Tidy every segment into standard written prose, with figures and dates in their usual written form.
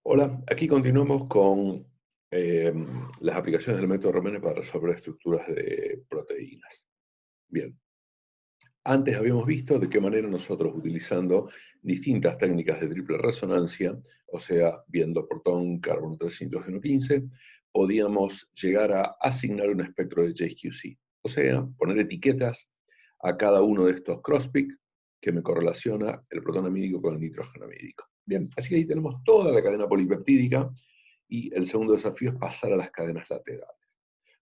Hola, aquí continuamos con eh, las aplicaciones del método Romanes para resolver estructuras de proteínas. Bien, antes habíamos visto de qué manera nosotros, utilizando distintas técnicas de triple resonancia, o sea, viendo protón, carbono 13, nitrógeno 15, podíamos llegar a asignar un espectro de JQC, o sea, poner etiquetas a cada uno de estos crosspeak que me correlaciona el protón amídico con el nitrógeno amídico. Bien, así que ahí tenemos toda la cadena polipeptídica y el segundo desafío es pasar a las cadenas laterales.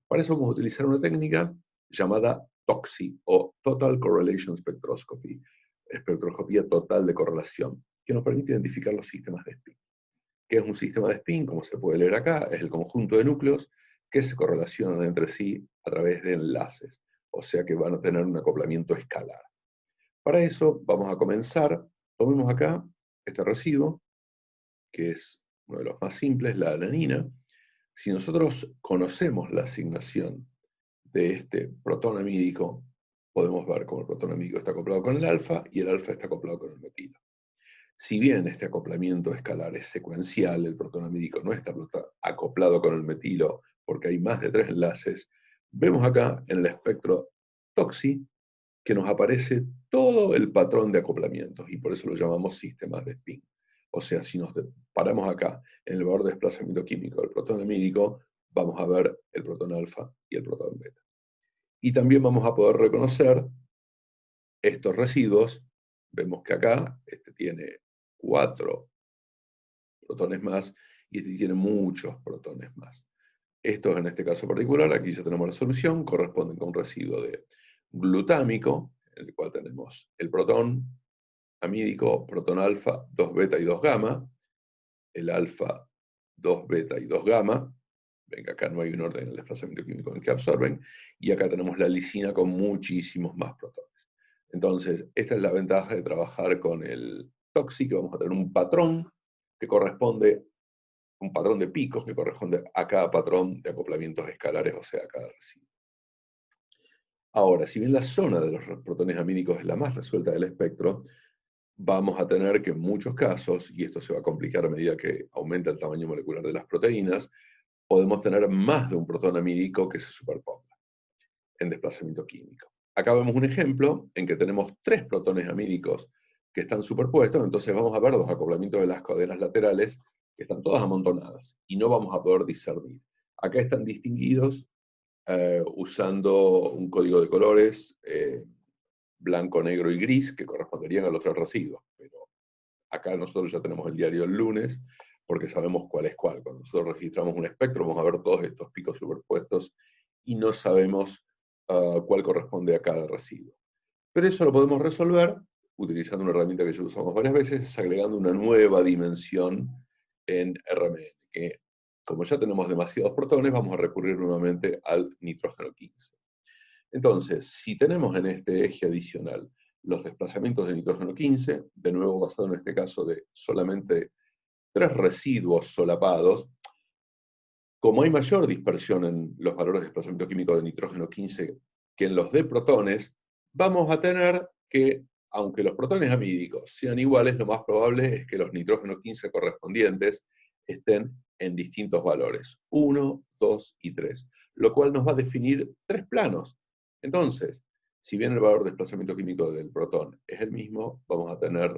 Para eso vamos a utilizar una técnica llamada TOCSY o Total Correlation Spectroscopy, espectroscopía total de correlación, que nos permite identificar los sistemas de spin. ¿Qué es un sistema de spin? Como se puede leer acá, es el conjunto de núcleos que se correlacionan entre sí a través de enlaces, o sea que van a tener un acoplamiento escalar. Para eso vamos a comenzar, tomemos acá este residuo, que es uno de los más simples, la alanina. Si nosotros conocemos la asignación de este protón amídico, podemos ver cómo el protón amídico está acoplado con el alfa y el alfa está acoplado con el metilo. Si bien este acoplamiento escalar es secuencial, el protón amídico no está acoplado con el metilo porque hay más de 3 enlaces, vemos acá en el espectro TOCSY que nos aparece todo el patrón de acoplamientos y por eso lo llamamos sistemas de spin. O sea, si nos paramos acá en el valor de desplazamiento químico del protón amídico, vamos a ver el protón alfa y el protón beta. Y también vamos a poder reconocer estos residuos. Vemos que acá este tiene 4 protones más y este tiene muchos protones más. Estos en este caso particular, aquí ya tenemos la solución, corresponden con un residuo de glutámico, en el cual tenemos el protón amídico, protón alfa, 2 beta y 2 gamma, el alfa, 2 beta y 2 gamma. Ven que acá no hay un orden en el desplazamiento químico en que absorben, y acá tenemos la lisina con muchísimos más protones. Entonces, esta es la ventaja de trabajar con el TOCSY, que vamos a tener un patrón que corresponde, un patrón de picos que corresponde a cada patrón de acoplamientos escalares, o sea, a cada residuo. Ahora, si bien la zona de los protones amídicos es la más resuelta del espectro, vamos a tener que en muchos casos, y esto se va a complicar a medida que aumenta el tamaño molecular de las proteínas, podemos tener más de un protón amídico que se superponga en desplazamiento químico. Acá vemos un ejemplo en que tenemos 3 protones amídicos que están superpuestos, entonces vamos a ver los acoplamientos de las cadenas laterales que están todas amontonadas y no vamos a poder discernir. Acá están distinguidos usando un código de colores blanco, negro y gris que corresponderían a los 3 residuos, pero acá nosotros ya tenemos el diario del lunes porque sabemos cuál es cuál. Cuando nosotros registramos un espectro vamos a ver todos estos picos superpuestos y no sabemos cuál corresponde a cada residuo. Pero eso lo podemos resolver utilizando una herramienta que ya usamos varias veces, es agregando una nueva dimensión en RMN, que como ya tenemos demasiados protones, vamos a recurrir nuevamente al nitrógeno 15. Entonces, si tenemos en este eje adicional los desplazamientos de nitrógeno 15, de nuevo basado en este caso de solamente 3 residuos solapados, como hay mayor dispersión en los valores de desplazamiento químico de nitrógeno 15 que en los de protones, vamos a tener que, aunque los protones amídicos sean iguales, lo más probable es que los nitrógeno 15 correspondientes estén en distintos valores, 1, 2 y 3, lo cual nos va a definir 3 planos. Entonces, si bien el valor de desplazamiento químico del protón es el mismo, vamos a tener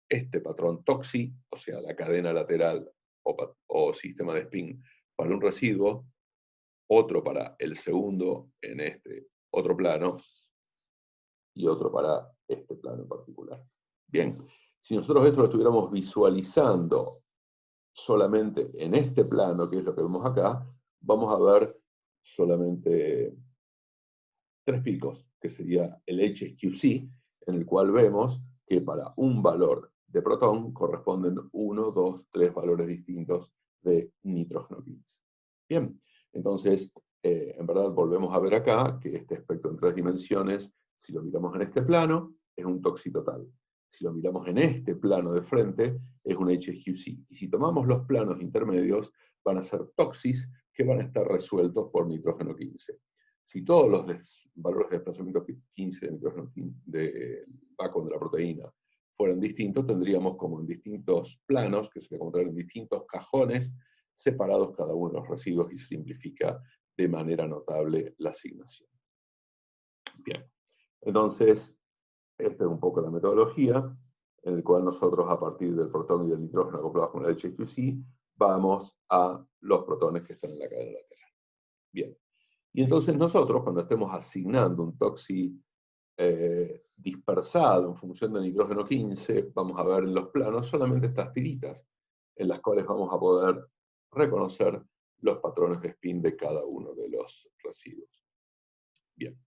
este patrón TOCSY, o sea, la cadena lateral o sistema de spin para un residuo, otro para el segundo en este otro plano y otro para este plano en particular. Bien, si nosotros esto lo estuviéramos visualizando solamente en este plano, que es lo que vemos acá, vamos a ver solamente 3 picos, que sería el HQC, en el cual vemos que para un valor de protón corresponden 1, 2, 3 valores distintos de nitrógeno 15. Bien, entonces, en verdad volvemos a ver acá que este espectro en 3 dimensiones, si lo miramos en este plano, es un TOCSY total. Si lo miramos en este plano de frente, es un HQC. Y si tomamos los planos intermedios, van a ser TOCSYs que van a estar resueltos por nitrógeno 15. Si todos los valores de desplazamiento 15 de nitrógeno del backbone de la proteína fueran distintos, tendríamos como en distintos planos, que se encontraran en distintos cajones, separados cada uno de los residuos y se simplifica de manera notable la asignación. Bien, entonces, esta es un poco la metodología, en la cual nosotros a partir del protón y del nitrógeno acoplados con el HQC, vamos a los protones que están en la cadena lateral. Bien, y entonces nosotros cuando estemos asignando un toxi dispersado en función del nitrógeno 15, vamos a ver en los planos solamente estas tiritas, en las cuales vamos a poder reconocer los patrones de spin de cada uno de los residuos. Bien.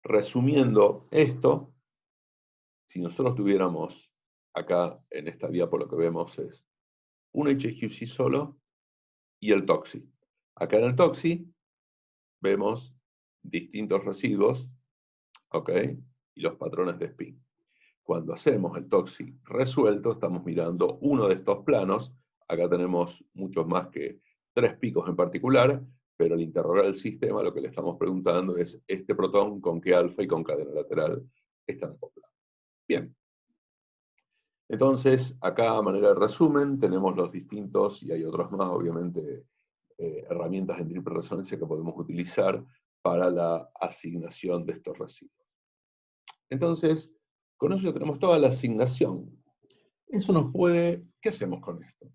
Resumiendo esto, si nosotros tuviéramos acá en esta diapo lo que vemos es un HQC solo y el toxi. Acá en el toxi vemos distintos residuos, ¿ok? Y los patrones de spin. Cuando hacemos el toxi resuelto, estamos mirando uno de estos planos. Acá tenemos muchos más que 3 picos en particular, pero al interrogar el sistema lo que le estamos preguntando es este protón con qué alfa y con cadena lateral están acoplados. Bien. Entonces, acá a manera de resumen, tenemos los distintos, y hay otros más, obviamente, herramientas en triple resonancia que podemos utilizar para la asignación de estos residuos. Entonces, con eso ya tenemos toda la asignación. Eso nos puede, ¿qué hacemos con esto?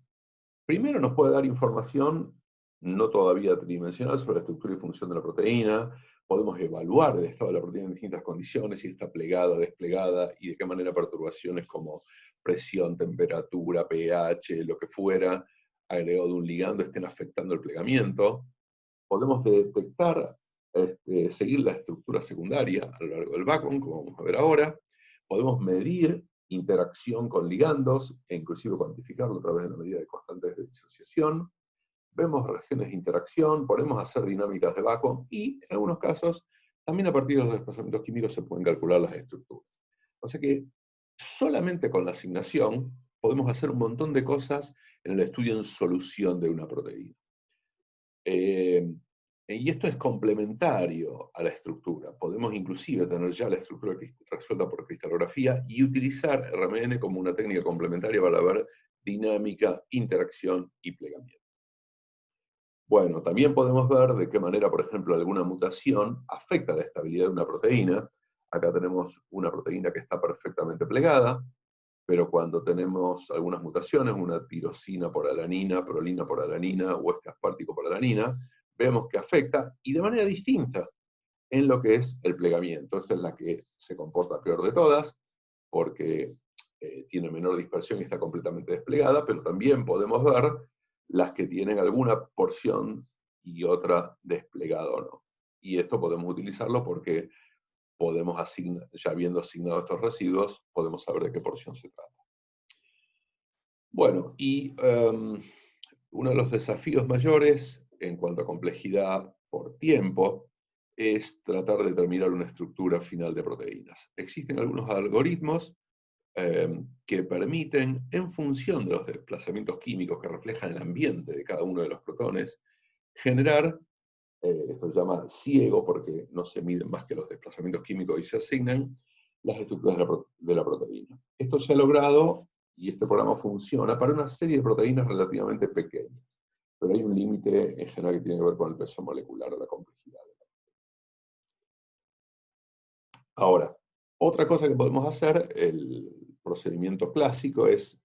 Primero nos puede dar información, no todavía tridimensional, sobre la estructura y función de la proteína. Podemos evaluar el estado de la proteína en distintas condiciones, si está plegada, desplegada, y de qué manera perturbaciones como presión, temperatura, pH, lo que fuera, agregado de un ligando, estén afectando el plegamiento. Podemos detectar, seguir la estructura secundaria a lo largo del backbone, como vamos a ver ahora. Podemos medir interacción con ligandos, e inclusive cuantificarlo a través de la medida de constantes de disociación. Vemos regiones de interacción, podemos hacer dinámicas de backbone, y en algunos casos, también a partir de los desplazamientos químicos se pueden calcular las estructuras. O sea que solamente con la asignación podemos hacer un montón de cosas en el estudio en solución de una proteína. Y esto es complementario a la estructura. Podemos inclusive tener ya la estructura resuelta por cristalografía y utilizar RMN como una técnica complementaria para ver dinámica, interacción y plegamiento. Bueno, también podemos ver de qué manera, por ejemplo, alguna mutación afecta la estabilidad de una proteína. Acá tenemos una proteína que está perfectamente plegada, pero cuando tenemos algunas mutaciones, una tirosina por alanina, prolina por alanina o este aspartico por alanina, vemos que afecta, y de manera distinta, en lo que es el plegamiento. Esta es la que se comporta peor de todas, porque tiene menor dispersión y está completamente desplegada, pero también podemos ver las que tienen alguna porción y otra desplegada o no. Y esto podemos utilizarlo porque podemos asignar, ya habiendo asignado estos residuos, podemos saber de qué porción se trata. Bueno, y uno de los desafíos mayores en cuanto a complejidad por tiempo es tratar de determinar una estructura final de proteínas. Existen algunos algoritmos que permiten, en función de los desplazamientos químicos que reflejan el ambiente de cada uno de los protones, generar, esto se llama ciego porque no se miden más que los desplazamientos químicos y se asignan las estructuras de la proteína. Esto se ha logrado, y este programa funciona, para una serie de proteínas relativamente pequeñas, pero hay un límite en general que tiene que ver con el peso molecular o la complejidad. Ahora, otra cosa que podemos hacer, el procedimiento clásico, es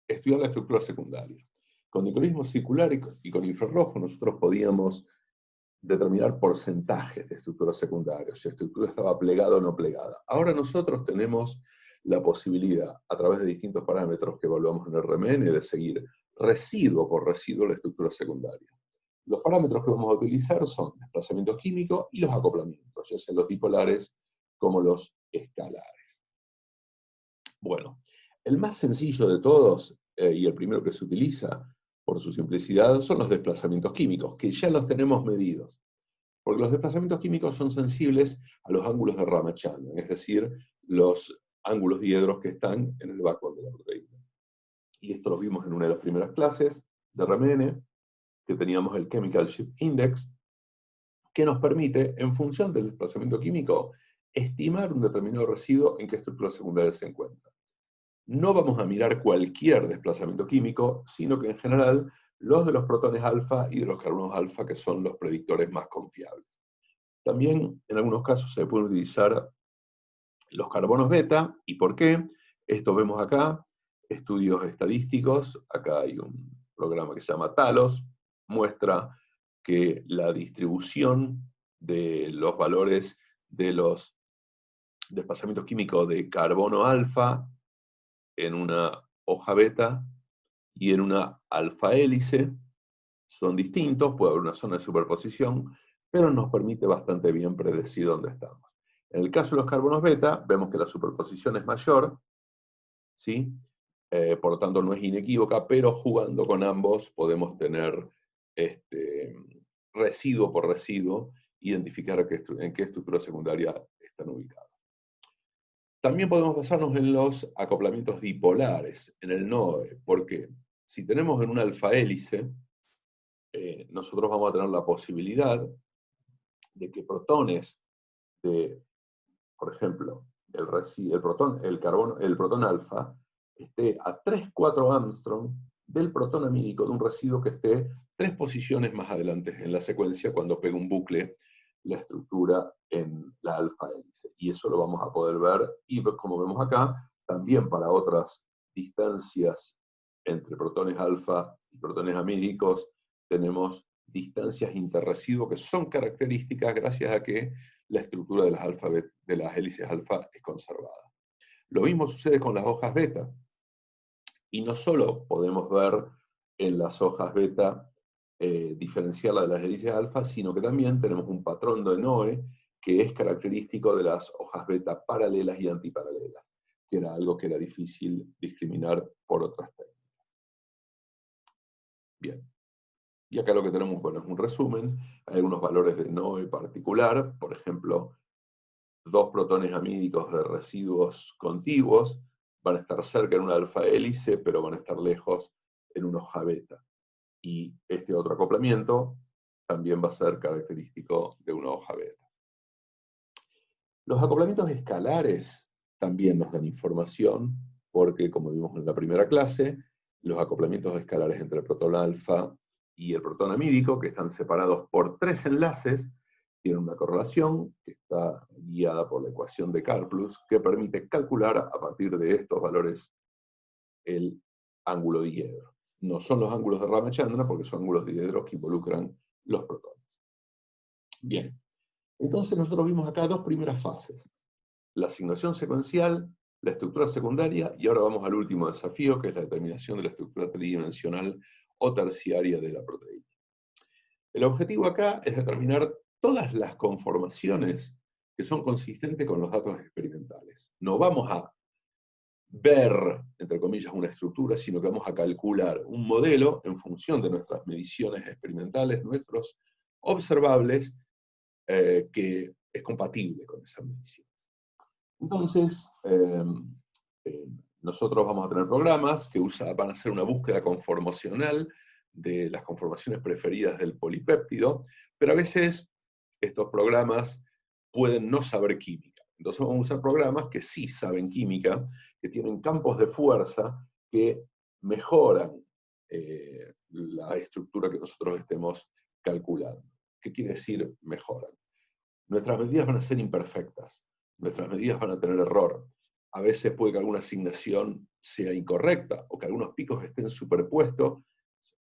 estudiar la estructura secundaria. Con microismo circular y con infrarrojo nosotros podíamos determinar porcentajes de estructura secundaria, si la estructura estaba plegada o no plegada. Ahora nosotros tenemos la posibilidad, a través de distintos parámetros que evaluamos en el RMN, de seguir residuo por residuo la estructura secundaria. Los parámetros que vamos a utilizar son desplazamiento químico y los acoplamientos, ya sean los dipolares como los escalares. Bueno, el más sencillo de todos, y el primero que se utiliza por su simplicidad, son los desplazamientos químicos, que ya los tenemos medidos. Porque los desplazamientos químicos son sensibles a los ángulos de Ramachandran, es decir, los ángulos diedros que están en el backbone de la proteína. Y esto lo vimos en una de las primeras clases de RMN, que teníamos el Chemical Shift Index, que nos permite, en función del desplazamiento químico, estimar un determinado residuo en qué estructura secundaria se encuentra. no vamos a mirar cualquier desplazamiento químico, sino que en general los de los protones alfa y de los carbonos alfa, que son los predictores más confiables. También en algunos casos se pueden utilizar los carbonos beta. ¿Y por qué? Esto vemos acá, estudios estadísticos. Acá hay un programa que se llama Talos, muestra que la distribución de los valores de los desplazamientos químicos de carbono alfa en una hoja beta y en una alfa hélice son distintos, puede haber una zona de superposición, pero nos permite bastante bien predecir dónde estamos. En el caso de los carbonos beta, vemos que la superposición es mayor, ¿sí? Por lo tanto no es inequívoca, pero jugando con ambos podemos tener residuo por residuo, identificar en qué estructura secundaria están ubicados. También podemos basarnos en los acoplamientos dipolares, en el NOE, porque si tenemos en una alfa hélice, nosotros vamos a tener la posibilidad de que protones de, por ejemplo, el protón alfa esté a 3-4 Armstrong del protón amínico de un residuo que esté 3 posiciones más adelante en la secuencia cuando pega un bucle la estructura en la alfa hélice. Y eso lo vamos a poder ver, y como vemos acá, también para otras distancias entre protones alfa y protones amínicos, tenemos distancias interresiduo que son características gracias a que la estructura de las hélices alfa es conservada. Lo mismo sucede con las hojas beta. Y no solo podemos ver en las hojas beta diferenciarla de las hélices alfa, sino que también tenemos un patrón de NOE que es característico de las hojas beta paralelas y antiparalelas, que era algo que era difícil discriminar por otras técnicas. Bien. Y acá lo que tenemos, bueno, es un resumen. Hay algunos valores de NOE particular, por ejemplo, 2 protones amínicos de residuos contiguos van a estar cerca en una alfa hélice, pero van a estar lejos en una hoja beta. Y este otro acoplamiento también va a ser característico de una hoja beta. Los acoplamientos escalares también nos dan información, porque como vimos en la primera clase, los acoplamientos escalares entre el protón alfa y el protón amídico, que están separados por 3 enlaces, tienen una correlación que está guiada por la ecuación de Karplus, que permite calcular a partir de estos valores el ángulo diedro. No son los ángulos de Ramachandra, porque son ángulos diedros que involucran los protones. Bien, entonces nosotros vimos acá 2 primeras fases. La asignación secuencial, la estructura secundaria, y ahora vamos al último desafío, que es la determinación de la estructura tridimensional o terciaria de la proteína. El objetivo acá es determinar todas las conformaciones que son consistentes con los datos experimentales. No vamos a ver, entre comillas, una estructura, sino que vamos a calcular un modelo en función de nuestras mediciones experimentales, nuestros observables, que es compatible con esas mediciones. Entonces, nosotros vamos a tener programas que van a hacer una búsqueda conformacional de las conformaciones preferidas del polipéptido, pero a veces estos programas pueden no saber química. Entonces vamos a usar programas que sí saben química, que tienen campos de fuerza que mejoran la estructura que nosotros estemos calculando. ¿Qué quiere decir mejoran? Nuestras medidas van a ser imperfectas, nuestras medidas van a tener error. A veces puede que alguna asignación sea incorrecta o que algunos picos estén superpuestos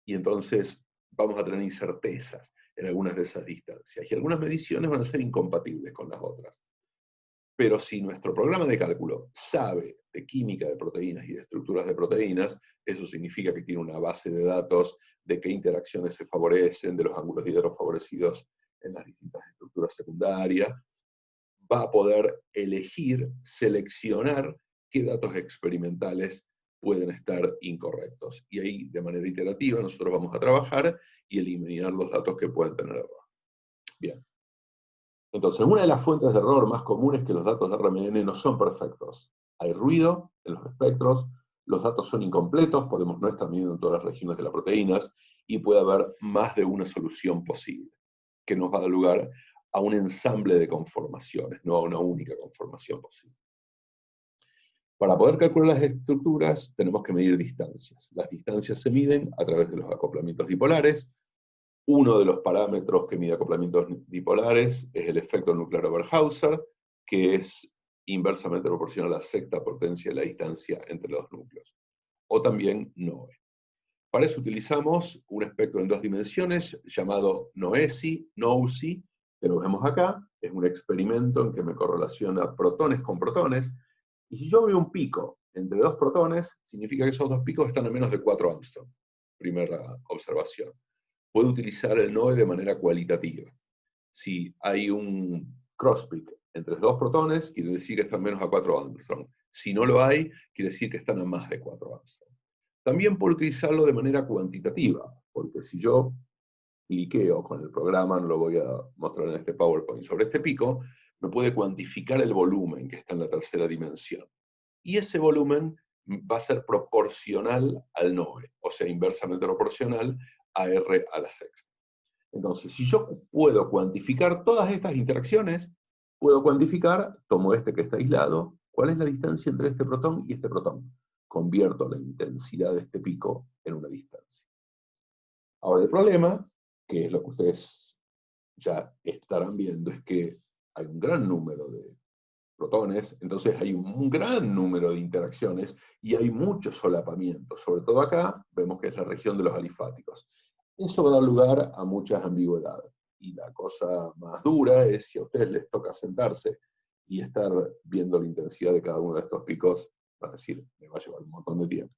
y entonces vamos a tener incertezas en algunas de esas distancias. Y algunas mediciones van a ser incompatibles con las otras. Pero si nuestro programa de cálculo sabe de química de proteínas y de estructuras de proteínas, eso significa que tiene una base de datos de qué interacciones se favorecen, de los ángulos diedros favorecidos en las distintas estructuras secundarias, va a poder elegir, seleccionar qué datos experimentales pueden estar incorrectos. Y ahí, de manera iterativa, nosotros vamos a trabajar y eliminar los datos que pueden tener error. Bien. Entonces, una de las fuentes de error más comunes es que los datos de RMN no son perfectos. Hay ruido en los espectros, los datos son incompletos, podemos no estar midiendo en todas las regiones de las proteínas, y puede haber más de una solución posible, que nos va a dar lugar a un ensamble de conformaciones, no a una única conformación posible. Para poder calcular las estructuras tenemos que medir distancias. Las distancias se miden a través de los acoplamientos dipolares. Uno de los parámetros que mide acoplamientos dipolares es el efecto nuclear Oberhauser, que es inversamente proporcional a la sexta potencia de la distancia entre los núcleos, o también NOE. Para eso utilizamos un espectro en dos dimensiones llamado NOESI, que lo vemos acá. Es un experimento en que me correlaciona protones con protones, y si yo veo un pico entre dos protones, significa que esos dos picos están a menos de 4 Angstrom. Primera observación. Puedo utilizar el NOE de manera cualitativa. Si hay un cross-peak entre dos protones, quiere decir que están menos a 4 Angstrom. Si no lo hay, quiere decir que están a más de 4 Angstrom. También puedo utilizarlo de manera cuantitativa, porque si yo cliqueo con el programa, no lo voy a mostrar en este PowerPoint, sobre este pico, me puede cuantificar el volumen que está en la tercera dimensión. Y ese volumen va a ser proporcional al NOE, o sea, inversamente proporcional a R a la sexta. Entonces, si yo puedo cuantificar todas estas interacciones, puedo cuantificar, tomo este que está aislado, cuál es la distancia entre este protón y este protón. Convierto la intensidad de este pico en una distancia. Ahora, el problema, que es lo que ustedes ya estarán viendo, es que hay un gran número de protones, entonces hay un gran número de interacciones y hay mucho solapamiento. Sobre todo acá, vemos que es la región de los alifáticos. Eso va a dar lugar a muchas ambigüedades. Y la cosa más dura es si a ustedes les toca sentarse y estar viendo la intensidad de cada uno de estos picos, van a decir, me va a llevar un montón de tiempo.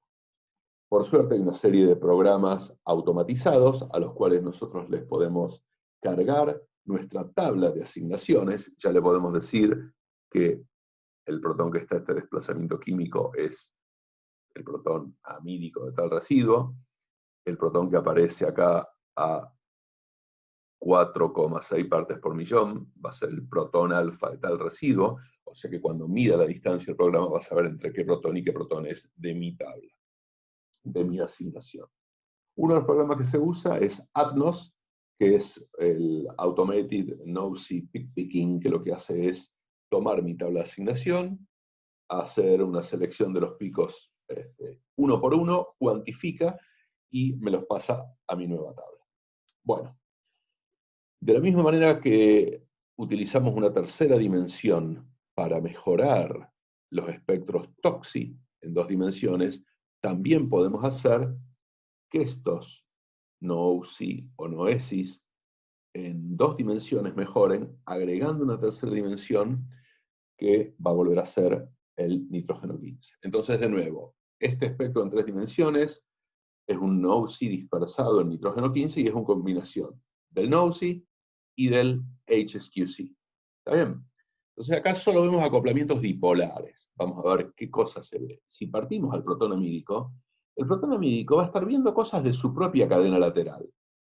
Por suerte hay una serie de programas automatizados a los cuales nosotros les podemos cargar nuestra tabla de asignaciones. Ya le podemos decir que el protón que está a este desplazamiento químico es el protón amídico de tal residuo. El protón que aparece acá a 4,6 partes por millón va a ser el protón alfa de tal residuo, o sea que cuando mida la distancia el programa va a saber entre qué protón y qué protón es de mi tabla, de mi asignación. Uno de los programas que se usa es ATNOS, que es el Automated NOESI Pick Picking, que lo que hace es tomar mi tabla de asignación, hacer una selección de los picos uno por uno, cuantifica y me los pasa a mi nueva tabla. Bueno, de la misma manera que utilizamos una tercera dimensión para mejorar los espectros TOXI en dos dimensiones, también podemos hacer que estos NOESI o NOESIs en dos dimensiones mejoren, agregando una tercera dimensión que va a volver a ser el nitrógeno 15. Entonces, de nuevo, este espectro en tres dimensiones es un NOESI dispersado en nitrógeno 15 y es una combinación del NOESI y del HSQC. ¿Está bien? Entonces acá solo vemos acoplamientos dipolares. Vamos a ver qué cosas se ve. Si partimos al protón amídico, el protón amídico va a estar viendo cosas de su propia cadena lateral.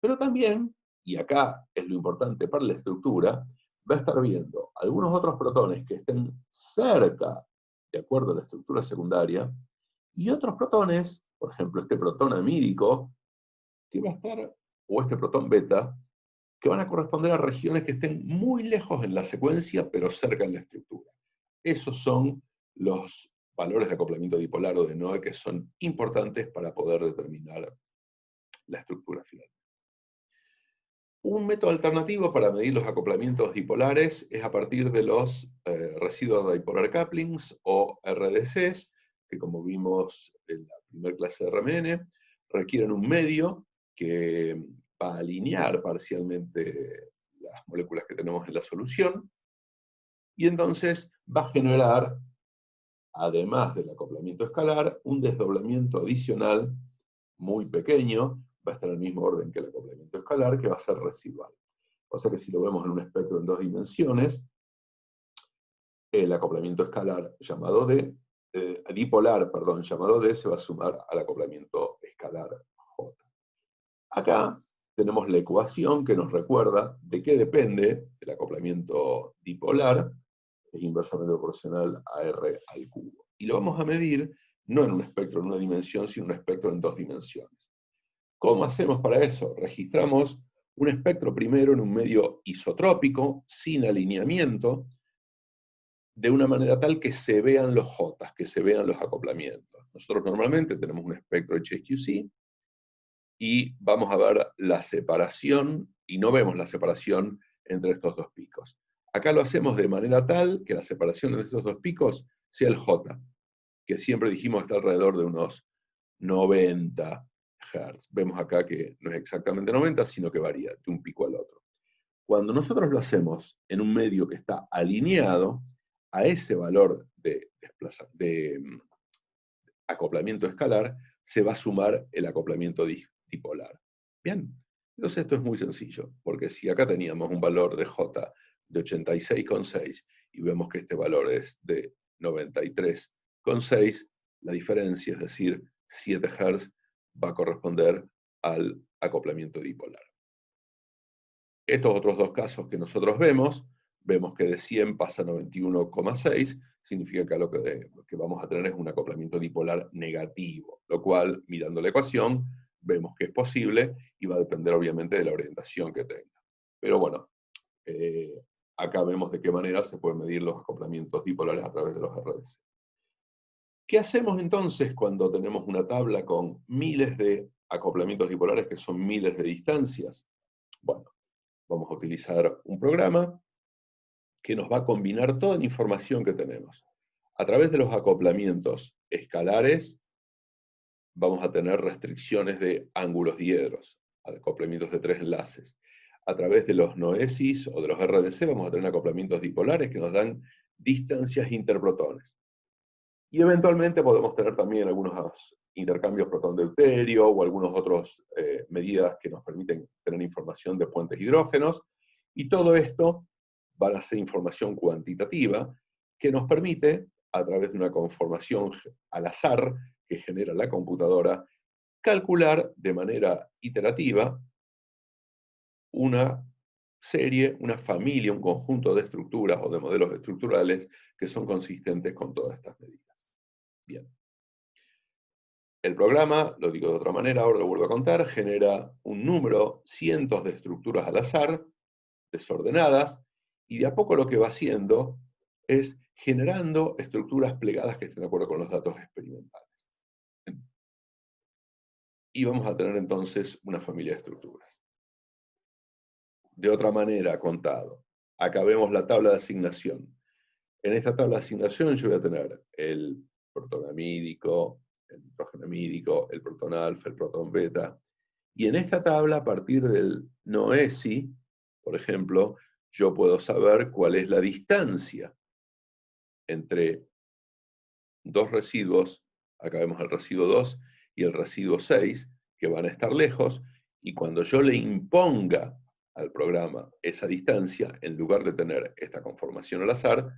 Pero también, y acá es lo importante para la estructura, va a estar viendo algunos otros protones que estén cerca, de acuerdo a la estructura secundaria, y otros protones, por ejemplo, este protón amídico, que va a estar, o este protón beta, que van a corresponder a regiones que estén muy lejos en la secuencia, pero cerca en la estructura. Esos son los valores de acoplamiento dipolar o de NOE que son importantes para poder determinar la estructura final. Un método alternativo para medir los acoplamientos dipolares es a partir de los residuos dipolar couplings o RDCs, que como vimos en la primera clase de RMN, requieren un medio que va a alinear parcialmente las moléculas que tenemos en la solución, y entonces va a generar, además del acoplamiento escalar, un desdoblamiento adicional muy pequeño, va a estar en el mismo orden que el acoplamiento escalar, que va a ser residual. O sea que si lo vemos en un espectro en dos dimensiones, el acoplamiento escalar llamado D, dipolar, perdón, llamado D, se va a sumar al acoplamiento escalar J. Acá tenemos la ecuación que nos recuerda de qué depende el acoplamiento dipolar, es inversamente proporcional a R al cubo. Y lo vamos a medir no en un espectro en una dimensión, sino en un espectro en dos dimensiones. ¿Cómo hacemos para eso? Registramos un espectro primero en un medio isotrópico, sin alineamiento, de una manera tal que se vean los J, que se vean los acoplamientos. Nosotros normalmente tenemos un espectro HSQC y vamos a ver la separación, y no vemos la separación entre estos dos picos. Acá lo hacemos de manera tal que la separación entre estos dos picos sea el J, que siempre dijimos está alrededor de unos 90 Hz. Vemos acá que no es exactamente 90, sino que varía de un pico al otro. Cuando nosotros lo hacemos en un medio que está alineado, a ese valor de acoplamiento escalar se va a sumar el acoplamiento dipolar. Bien, entonces esto es muy sencillo, porque si acá teníamos un valor de J de 86,6 y vemos que este valor es de 93,6, la diferencia, es decir, 7 Hz, va a corresponder al acoplamiento dipolar. Estos otros dos casos que nosotros vemos que de 100 pasa a 91,6, significa que lo que vamos a tener es un acoplamiento dipolar negativo, lo cual, mirando la ecuación, vemos que es posible y va a depender obviamente de la orientación que tenga. Pero bueno, acá vemos de qué manera se pueden medir los acoplamientos dipolares a través de los RDC. ¿Qué hacemos entonces cuando tenemos una tabla con miles de acoplamientos dipolares que son miles de distancias? Bueno, vamos a utilizar un programa que nos va a combinar toda la información que tenemos. A través de los acoplamientos escalares, vamos a tener restricciones de ángulos diedros, acoplamientos de 3 enlaces. A través de los noesis o de los RDC vamos a tener acoplamientos dipolares que nos dan distancias interprotones. Y eventualmente podemos tener también algunos intercambios protón-deuterio o algunas otras medidas que nos permiten tener información de puentes hidrógenos. Y todo esto va a ser información cuantitativa que nos permite, a través de una conformación al azar que genera la computadora, calcular de manera iterativa una serie, una familia, un conjunto de estructuras o de modelos estructurales que son consistentes con todas estas medidas. Bien. El programa, lo digo de otra manera, ahora lo vuelvo a contar, genera un número, cientos de estructuras al azar, desordenadas, y de a poco lo que va haciendo es generando estructuras plegadas que estén de acuerdo con los datos experimentales. Y vamos a tener entonces una familia de estructuras. De otra manera, contado, acá vemos la tabla de asignación. En esta tabla de asignación yo voy a tener el protón amídico, el nitrógeno amídico, el protón alfa, el protón beta. Y en esta tabla, a partir del noesi, por ejemplo, yo puedo saber cuál es la distancia entre dos residuos, acá vemos el residuo 2 y el residuo 6, que van a estar lejos, y cuando yo le imponga al programa esa distancia, en lugar de tener esta conformación al azar,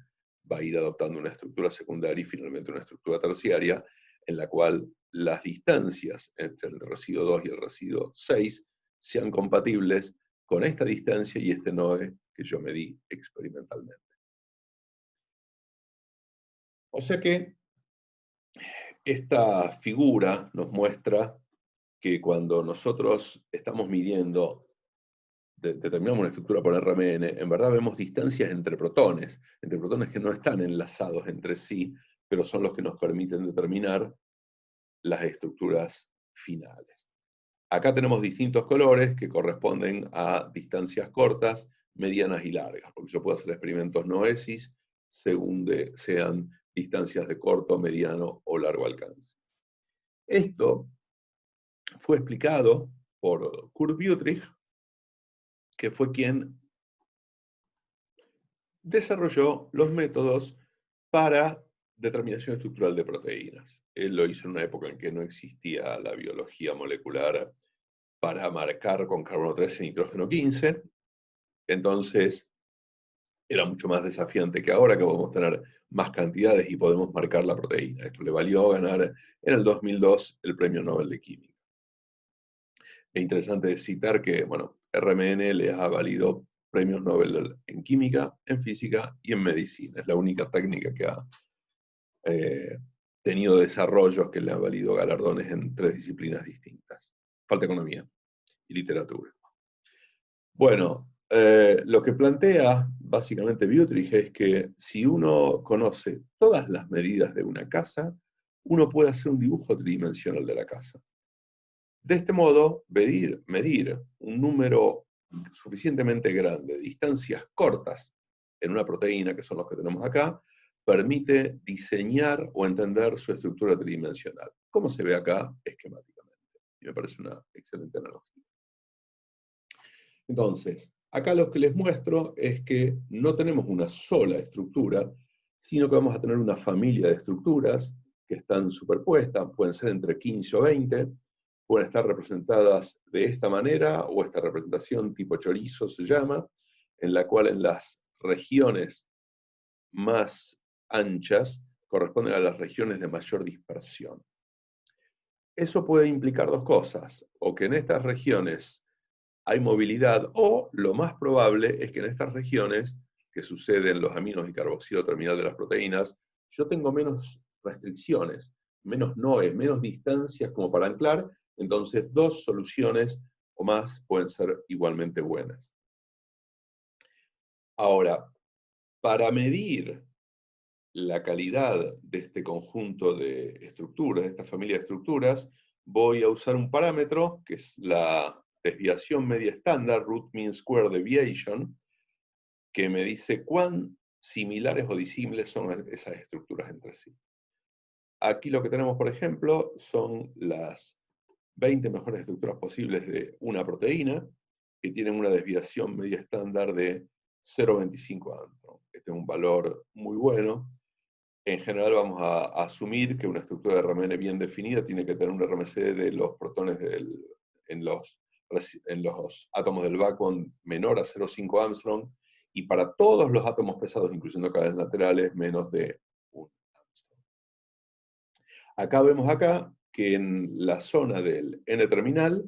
va a ir adoptando una estructura secundaria y finalmente una estructura terciaria, en la cual las distancias entre el residuo 2 y el residuo 6 sean compatibles con esta distancia y este noe que yo medí experimentalmente. O sea que esta figura nos muestra que cuando nosotros estamos midiendo, determinamos una estructura por RMN, en verdad vemos distancias entre protones que no están enlazados entre sí, pero son los que nos permiten determinar las estructuras finales. Acá tenemos distintos colores que corresponden a distancias cortas, medianas y largas, porque yo puedo hacer experimentos noesis según sean distancias de corto, mediano o largo alcance. Esto fue explicado por Kurt Wüthrich, que fue quien desarrolló los métodos para determinación estructural de proteínas. Él lo hizo en una época en que no existía la biología molecular para marcar con carbono 13 y nitrógeno 15, entonces era mucho más desafiante que ahora, que podemos tener más cantidades y podemos marcar la proteína. Esto le valió ganar en el 2002 el Premio Nobel de Química. Es interesante citar que, bueno, RMN le ha valido premios Nobel en química, en física y en medicina. Es la única técnica que ha tenido desarrollos que le han valido galardones en 3 disciplinas distintas. Falta economía y literatura. Bueno, Lo que plantea básicamente Wüthrich es que si uno conoce todas las medidas de una casa, uno puede hacer un dibujo tridimensional de la casa. De este modo, medir un número suficientemente grande de distancias cortas en una proteína, que son los que tenemos acá, permite diseñar o entender su estructura tridimensional, como se ve acá esquemáticamente. Y me parece una excelente analogía. Entonces, acá lo que les muestro es que no tenemos una sola estructura, sino que vamos a tener una familia de estructuras que están superpuestas, pueden ser entre 15 o 20, pueden estar representadas de esta manera, o esta representación tipo chorizo se llama, en la cual en las regiones más anchas corresponden a las regiones de mayor dispersión. Eso puede implicar dos cosas, o que en estas regiones hay movilidad, o lo más probable es que en estas regiones, que suceden los aminos y carboxilo terminal de las proteínas, yo tengo menos restricciones, menos noes, menos distancias como para anclar, entonces dos soluciones o más pueden ser igualmente buenas. Ahora, para medir la calidad de este conjunto de estructuras, de esta familia de estructuras, voy a usar un parámetro que es la desviación media estándar, root mean square deviation, que me dice cuán similares o disímiles son esas estructuras entre sí. Aquí lo que tenemos, por ejemplo, son las 20 mejores estructuras posibles de una proteína, que tienen una desviación media estándar de 0,25 Armstrong. Este es un valor muy bueno. En general vamos a asumir que una estructura de RMN bien definida tiene que tener un RMC de los protones en los átomos del backbone menor a 0,5 Armstrong, y para todos los átomos pesados, incluyendo cadenas laterales, menos de 1 Armstrong. Acá vemos que en la zona del N-terminal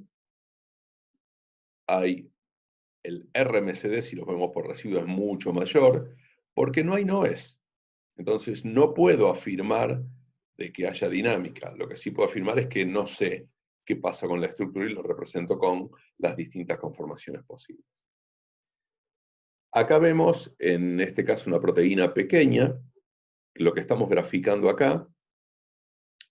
hay el RMCD, si lo vemos por residuo, es mucho mayor, porque no hay noes. Entonces no puedo afirmar de que haya dinámica. Lo que sí puedo afirmar es que no sé qué pasa con la estructura y lo represento con las distintas conformaciones posibles. Acá vemos, en este caso, una proteína pequeña. Lo que estamos graficando acá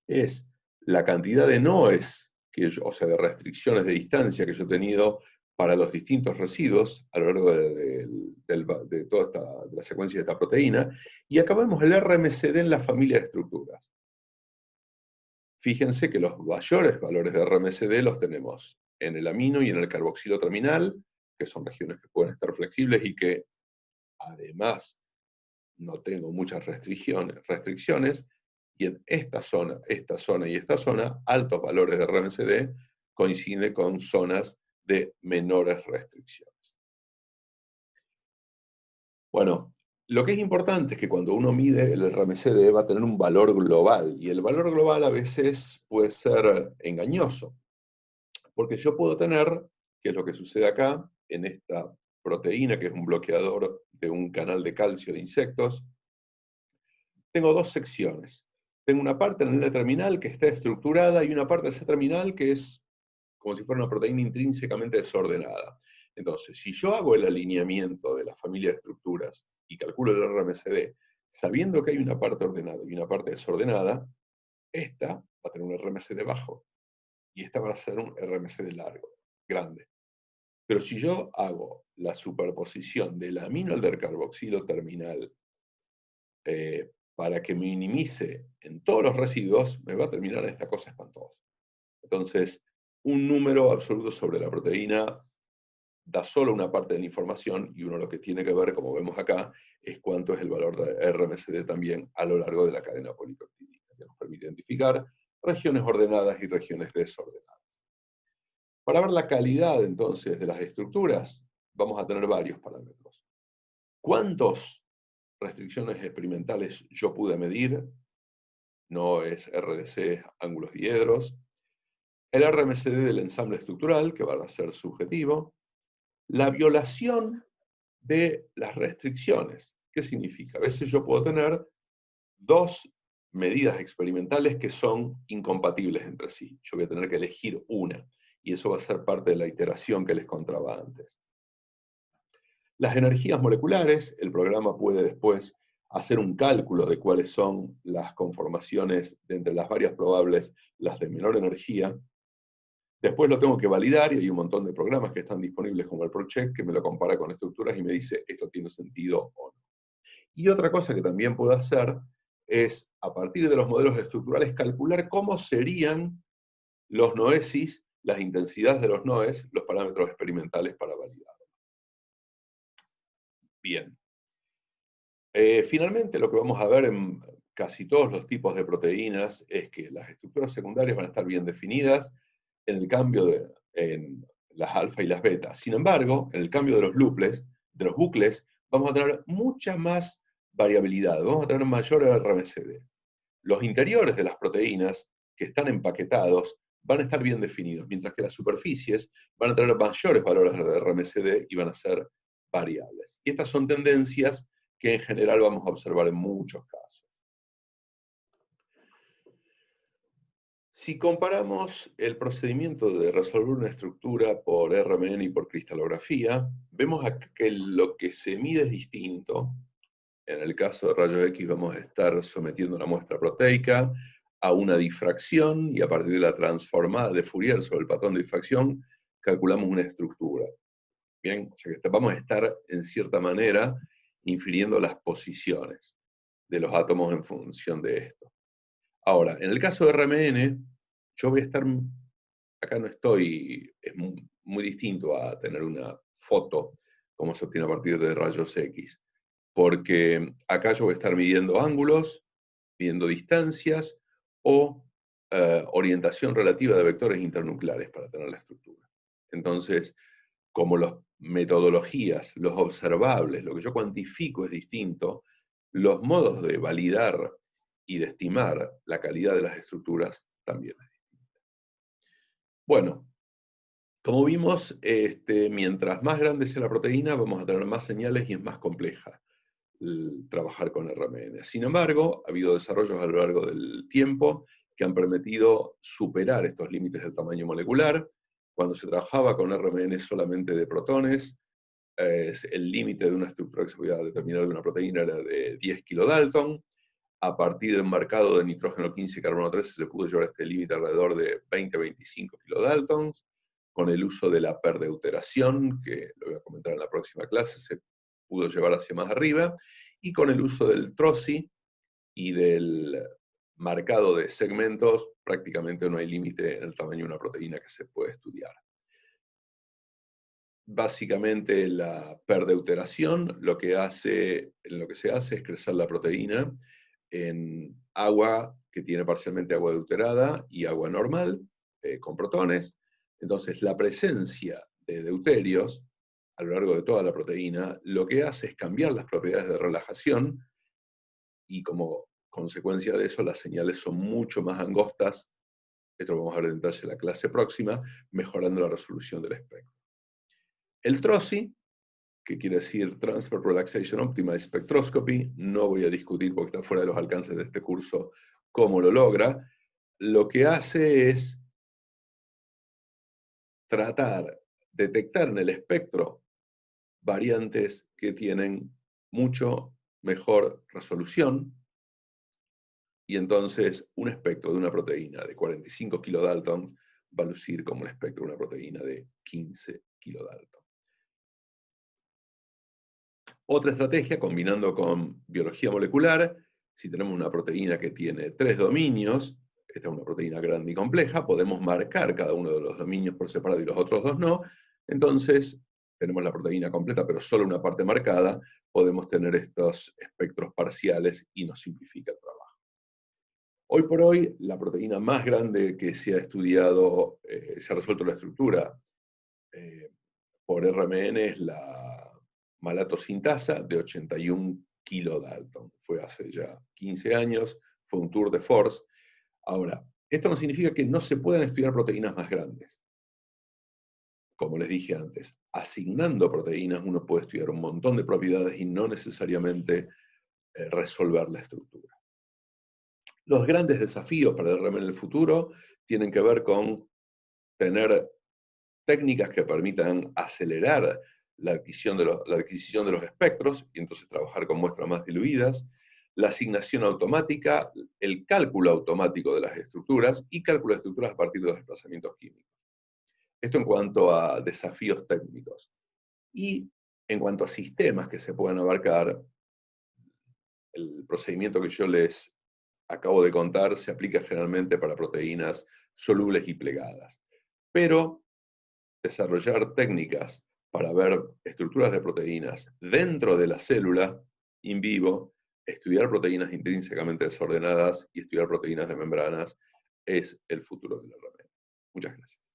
es la cantidad de noes, o sea, de restricciones de distancia que yo he tenido para los distintos residuos a lo largo de toda la secuencia de esta proteína, y acá vemos el RMCD en la familia de estructuras. Fíjense que los mayores valores de RMCD los tenemos en el amino y en el carboxilo terminal, que son regiones que pueden estar flexibles y que además no tengo muchas restricciones, y en esta zona y esta zona, altos valores de RMCD coinciden con zonas de menores restricciones. Bueno, lo que es importante es que cuando uno mide el RMCD va a tener un valor global, y el valor global a veces puede ser engañoso, porque yo puedo tener, que es lo que sucede acá, en esta proteína que es un bloqueador de un canal de calcio de insectos, tengo dos secciones. Tengo una parte en el N-terminal que está estructurada y una parte de ese terminal que es como si fuera una proteína intrínsecamente desordenada. Entonces, si yo hago el alineamiento de la familia de estructuras y calculo el RMCD, sabiendo que hay una parte ordenada y una parte desordenada, esta va a tener un RMCD bajo y esta va a ser un RMCD largo, grande. Pero si yo hago la superposición del amino al del carboxilo terminal para que minimice en todos los residuos, me va a terminar esta cosa espantosa. Entonces, un número absoluto sobre la proteína da solo una parte de la información, y uno lo que tiene que ver, como vemos acá, es cuánto es el valor de RMCD también a lo largo de la cadena polipeptídica, que nos permite identificar regiones ordenadas y regiones desordenadas. Para ver la calidad, entonces, de las estructuras, vamos a tener varios parámetros. ¿Cuántas restricciones experimentales yo pude medir? No es RDC, ángulos diedros. El RMCD del ensamble estructural, que va a ser subjetivo. La violación de las restricciones. ¿Qué significa? A veces yo puedo tener dos medidas experimentales que son incompatibles entre sí. Yo voy a tener que elegir una, y eso va a ser parte de la iteración que les contaba antes. Las energías moleculares, el programa puede después hacer un cálculo de cuáles son las conformaciones de entre las varias probables, las de menor energía. Después lo tengo que validar y hay un montón de programas que están disponibles como el ProCheck que me lo compara con estructuras y me dice esto tiene sentido o no. Y otra cosa que también puedo hacer es, a partir de los modelos estructurales, calcular cómo serían los noesis, las intensidades de los noes, los parámetros experimentales para validar. Bien. Finalmente, lo que vamos a ver en casi todos los tipos de proteínas es que las estructuras secundarias van a estar bien definidas en el cambio en las alfa y las beta. Sin embargo, en el cambio de los looples, de los bucles, vamos a tener mucha más variabilidad, vamos a tener mayor RMCD. Los interiores de las proteínas que están empaquetados van a estar bien definidos, mientras que las superficies van a tener mayores valores de RMCD y van a ser variables. Y estas son tendencias que en general vamos a observar en muchos casos. Si comparamos el procedimiento de resolver una estructura por RMN y por cristalografía, vemos que lo que se mide es distinto. En el caso de rayos X vamos a estar sometiendo una muestra proteica a una difracción y a partir de la transformada de Fourier sobre el patrón de difracción calculamos una estructura. Bien, o sea que vamos a estar en cierta manera infiriendo las posiciones de los átomos en función de esto. Ahora, en el caso de RMN, yo voy a estar, acá no estoy, es muy distinto a tener una foto como se obtiene a partir de rayos X, porque acá yo voy a estar midiendo ángulos, midiendo distancias o orientación relativa de vectores internucleares para tener la estructura. Entonces, como las metodologías, los observables, lo que yo cuantifico es distinto, los modos de validar y de estimar la calidad de las estructuras también es distinta. Bueno, como vimos, mientras más grande sea la proteína, vamos a tener más señales y es más compleja trabajar con RMN. Sin embargo, ha habido desarrollos a lo largo del tiempo que han permitido superar estos límites del tamaño molecular. Cuando se trabajaba con RMN solamente de protones, el límite de una estructura que se podía determinar de una proteína era de 10 kilodalton. A partir de un marcado de nitrógeno 15 y carbono 13 se pudo llevar este límite alrededor de 20-25 kilodaltons. Con el uso de la perdeuteración, que lo voy a comentar en la próxima clase, se pudo llevar hacia más arriba, y con el uso del TROSI y del marcado de segmentos, prácticamente no hay límite en el tamaño de una proteína que se puede estudiar. Básicamente la perdeuteración lo que se hace es crecer la proteína en agua que tiene parcialmente agua deuterada y agua normal, con protones. Entonces la presencia de deuterios a lo largo de toda la proteína lo que hace es cambiar las propiedades de relajación y como consecuencia de eso las señales son mucho más angostas. Esto lo vamos a ver en detalle en la clase próxima, mejorando la resolución del espectro. El TROSI, que quiere decir Transfer Relaxation Optimized Spectroscopy, no voy a discutir porque está fuera de los alcances de este curso cómo lo logra, lo que hace es tratar, detectar en el espectro variantes que tienen mucho mejor resolución, y entonces un espectro de una proteína de 45 kilodalton va a lucir como el espectro de una proteína de 15 kilodalton. Otra estrategia, combinando con biología molecular, si tenemos una proteína que tiene 3 dominios, esta es una proteína grande y compleja, podemos marcar cada uno de los dominios por separado y los otros dos no, entonces tenemos la proteína completa pero solo una parte marcada, podemos tener estos espectros parciales y nos simplifica el trabajo. Hoy por hoy, la proteína más grande que se ha estudiado, se ha resuelto la estructura por RMN es la malatosintasa de 81 kilodalton. Fue hace ya 15 años, fue un tour de force. Ahora, esto no significa que no se puedan estudiar proteínas más grandes. Como les dije antes, asignando proteínas uno puede estudiar un montón de propiedades y no necesariamente resolver la estructura. Los grandes desafíos para el RMN en el futuro tienen que ver con tener técnicas que permitan acelerar la adquisición de los espectros, y entonces trabajar con muestras más diluidas, la asignación automática, el cálculo automático de las estructuras y cálculo de estructuras a partir de los desplazamientos químicos. Esto en cuanto a desafíos técnicos. Y en cuanto a sistemas que se pueden abarcar, el procedimiento que yo les acabo de contar se aplica generalmente para proteínas solubles y plegadas. Pero desarrollar técnicas para ver estructuras de proteínas dentro de la célula in vivo, estudiar proteínas intrínsecamente desordenadas y estudiar proteínas de membranas es el futuro de la herramienta. Muchas gracias.